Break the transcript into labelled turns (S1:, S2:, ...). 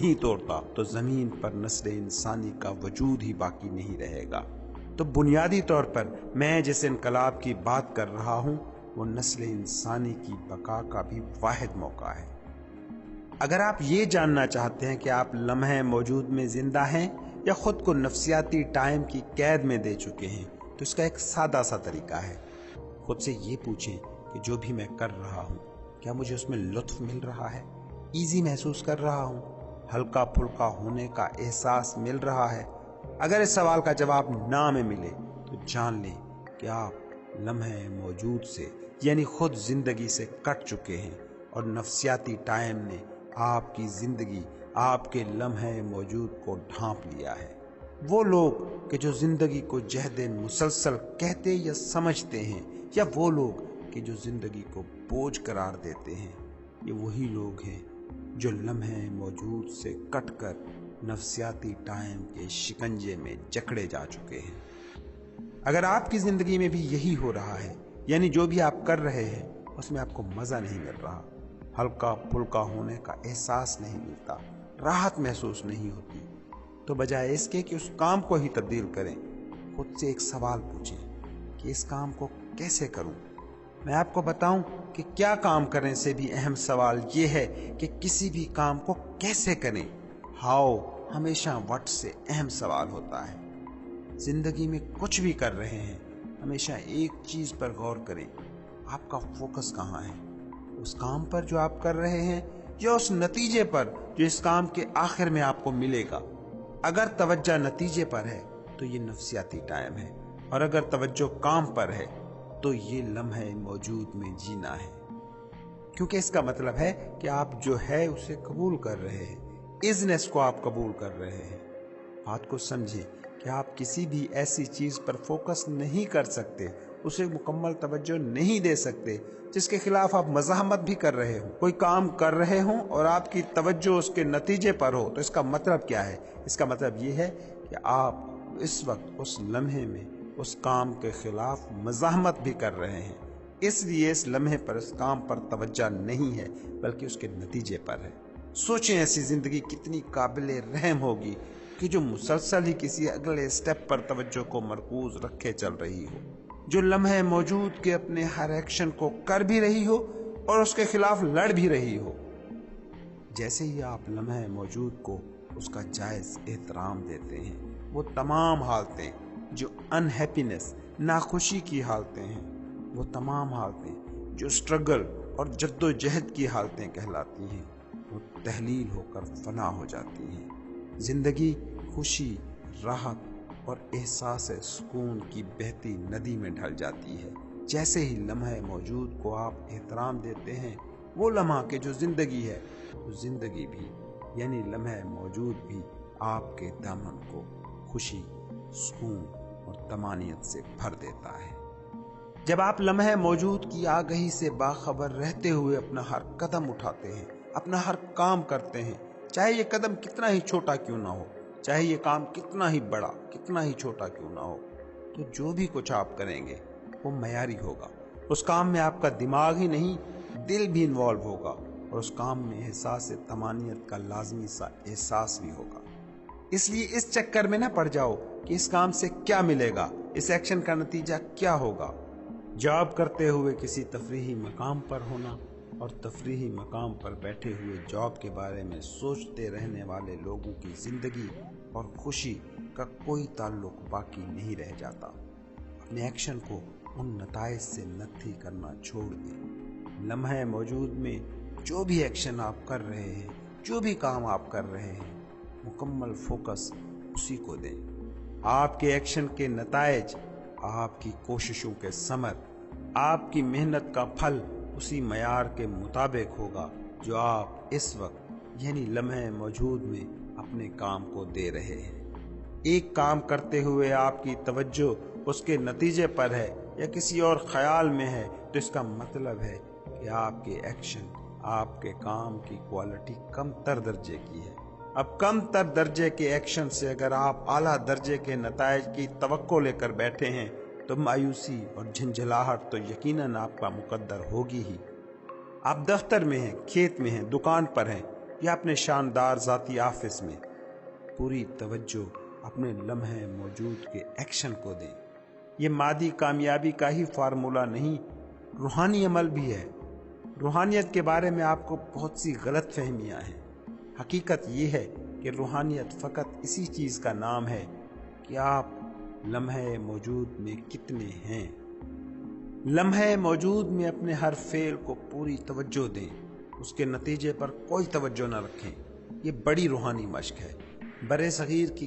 S1: نہیں توڑتا تو زمین پر نسل انسانی کا وجود ہی باقی نہیں رہے گا۔ تو بنیادی طور پر میں جس انقلاب کی بات کر رہا ہوں وہ نسل انسانی کی بقا کا بھی واحد موقع ہے۔ اگر آپ یہ جاننا چاہتے ہیں کہ آپ لمحے موجود میں زندہ ہیں یا خود کو نفسیاتی ٹائم کی قید میں دے چکے ہیں، تو اس کا ایک سادہ سا طریقہ ہے۔ خود سے یہ پوچھیں کہ جو بھی میں کر رہا ہوں کیا مجھے اس میں لطف مل رہا ہے، ایزی محسوس کر رہا ہوں، ہلکا پھلکا ہونے کا احساس مل رہا ہے؟ اگر اس سوال کا جواب نہ میں ملے تو جان لیں کہ آپ لمحے موجود سے یعنی خود زندگی سے کٹ چکے ہیں اور نفسیاتی ٹائم نے آپ کی زندگی، آپ کے لمحے موجود کو ڈھانپ لیا ہے۔ وہ لوگ کہ جو زندگی کو جہد مسلسل کہتے یا سمجھتے ہیں، یا وہ لوگ کہ جو زندگی کو بوجھ قرار دیتے ہیں، یہ وہی لوگ ہیں جو لمحے موجود سے کٹ کر نفسیاتی ٹائم کے شکنجے میں جکڑے جا چکے ہیں۔ اگر آپ کی زندگی میں بھی یہی ہو رہا ہے، یعنی جو بھی آپ کر رہے ہیں اس میں آپ کو مزہ نہیں مل رہا، ہلکا پھلکا ہونے کا احساس نہیں ملتا، راحت محسوس نہیں ہوتی، تو بجائے اس کے کہ اس کام کو ہی تبدیل کریں، خود سے ایک سوال پوچھیں کہ اس کام کو کیسے کروں؟ میں آپ کو بتاؤں کہ کیا کام کرنے سے بھی اہم سوال یہ ہے کہ کسی بھی کام کو کیسے کریں۔ ہاؤ ہمیشہ وٹ سے اہم سوال ہوتا ہے۔ زندگی میں کچھ بھی کر رہے ہیں، ہمیشہ ایک چیز پر غور کریں، آپ کا فوکس کہاں ہے؟ اس کام پر جو آپ کر رہے ہیں یا اس نتیجے پر جو اس کام کے آخر میں آپ کو ملے گا؟ اگر توجہ نتیجے پر ہے تو یہ نفسیاتی ٹائم ہے، اور اگر توجہ کام پر ہے تو یہ لمحے موجود میں جینا ہے، کیونکہ اس کا مطلب ہے کہ آپ جو ہے اسے قبول کر رہے ہیں، ازنس کو آپ قبول کر رہے ہیں۔ بات کو سمجھیں کہ آپ کسی بھی ایسی چیز پر فوکس نہیں کر سکتے، اسے مکمل توجہ نہیں دے سکتے جس کے خلاف آپ مزاحمت بھی کر رہے ہوں۔ کوئی کام کر رہے ہوں اور آپ کی توجہ اس کے نتیجے پر ہو تو اس کا مطلب کیا ہے؟ اس کا مطلب یہ ہے کہ آپ اس وقت اس لمحے میں اس کام کے خلاف مزاحمت بھی کر رہے ہیں، اس لیے اس لمحے پر اس کام پر توجہ نہیں ہے بلکہ اس کے نتیجے پر ہے۔ سوچیں ایسی زندگی کتنی قابل رحم ہوگی کہ جو مسلسل ہی کسی اگلے سٹیپ پر توجہ کو مرکوز رکھے چل رہی ہو، جو لمحے موجود کے اپنے ہر ایکشن کو کر بھی رہی ہو اور اس کے خلاف لڑ بھی رہی ہو۔ جیسے ہی آپ لمحے موجود کو اس کا جائز احترام دیتے ہیں، وہ تمام حالتیں جو انہیپینس، ناخوشی کی حالتیں ہیں، وہ تمام حالتیں جو سٹرگل اور جد و جہد کی حالتیں کہلاتی ہیں، وہ تحلیل ہو کر فنا ہو جاتی ہیں۔ زندگی خوشی، راحت اور احساس سکون کی بہتی ندی میں ڈھل جاتی ہے۔ جیسے ہی لمحے موجود کو آپ احترام دیتے ہیں، وہ لمحہ کہ جو زندگی ہے، تو زندگی بھی یعنی لمحے موجود بھی آپ کے دامن کو خوشی، سکون اور طمانینت سے بھر دیتا ہے۔ جب آپ لمحے موجود کی آگہی سے باخبر رہتے ہوئے اپنا ہر قدم اٹھاتے ہیں، اپنا ہر کام کرتے ہیں، چاہے یہ قدم کتنا ہی چھوٹا کیوں نہ ہو، چاہے یہ کام کتنا ہی بڑا، کتنا ہی چھوٹا کیوں نہ ہو، تو جو بھی کچھ آپ کریں گے وہ معیاری ہوگا۔ اس کام میں آپ کا دماغ ہی نہیں، دل بھی انوالو ہوگا، اور اس کام میں احساس طمانینت کا لازمی سا احساس بھی ہوگا۔ اس لیے اس چکر میں نہ پڑ جاؤ کہ اس کام سے کیا ملے گا، اس ایکشن کا نتیجہ کیا ہوگا۔ جاب کرتے ہوئے کسی تفریحی مقام پر ہونا اور تفریحی مقام پر بیٹھے ہوئے جاب کے بارے میں سوچتے رہنے والے لوگوں کی زندگی اور خوشی کا کوئی تعلق باقی نہیں رہ جاتا۔ اپنے ایکشن کو ان نتائج سے نتھی کرنا چھوڑ دیں۔ لمحے موجود میں جو بھی ایکشن آپ کر رہے ہیں، جو بھی کام آپ کر رہے ہیں، مکمل فوکس اسی کو دیں۔ آپ کے ایکشن کے نتائج، آپ کی کوششوں کے ثمر، آپ کی محنت کا پھل اسی معیار کے مطابق ہوگا جو آپ اس وقت یعنی لمحے موجود میں اپنے کام کو دے رہے ہیں۔ ایک کام کرتے ہوئے آپ کی توجہ اس کے نتیجے پر ہے یا کسی اور خیال میں ہے تو اس کا مطلب ہے کہ آپ کے ایکشن، آپ کے کام کی کوالٹی کم تر درجے کی ہے۔ اب کم تر درجے کے ایکشن سے اگر آپ اعلیٰ درجے کے نتائج کی توقع لے کر بیٹھے ہیں تو مایوسی اور جھنجھلاہٹ تو یقیناً آپ کا مقدر ہوگی ہی۔ آپ دفتر میں ہیں، کھیت میں ہیں، دکان پر ہیں، یا اپنے شاندار ذاتی آفس میں پوری توجہ اپنے لمحے موجود کے ایکشن کو دیں۔ یہ مادی کامیابی کا ہی فارمولہ نہیں، روحانی عمل بھی ہے۔ روحانیت کے بارے میں آپ کو بہت سی غلط فہمیاں ہیں۔ حقیقت یہ ہے کہ روحانیت فقط اسی چیز کا نام ہے کہ آپ لمحے موجود میں کتنے ہیں۔ لمحے موجود میں اپنے ہر فعل کو پوری توجہ دیں، اس کے نتیجے پر کوئی توجہ نہ رکھیں۔ یہ بڑی روحانی مشق ہے۔ برصغیر کی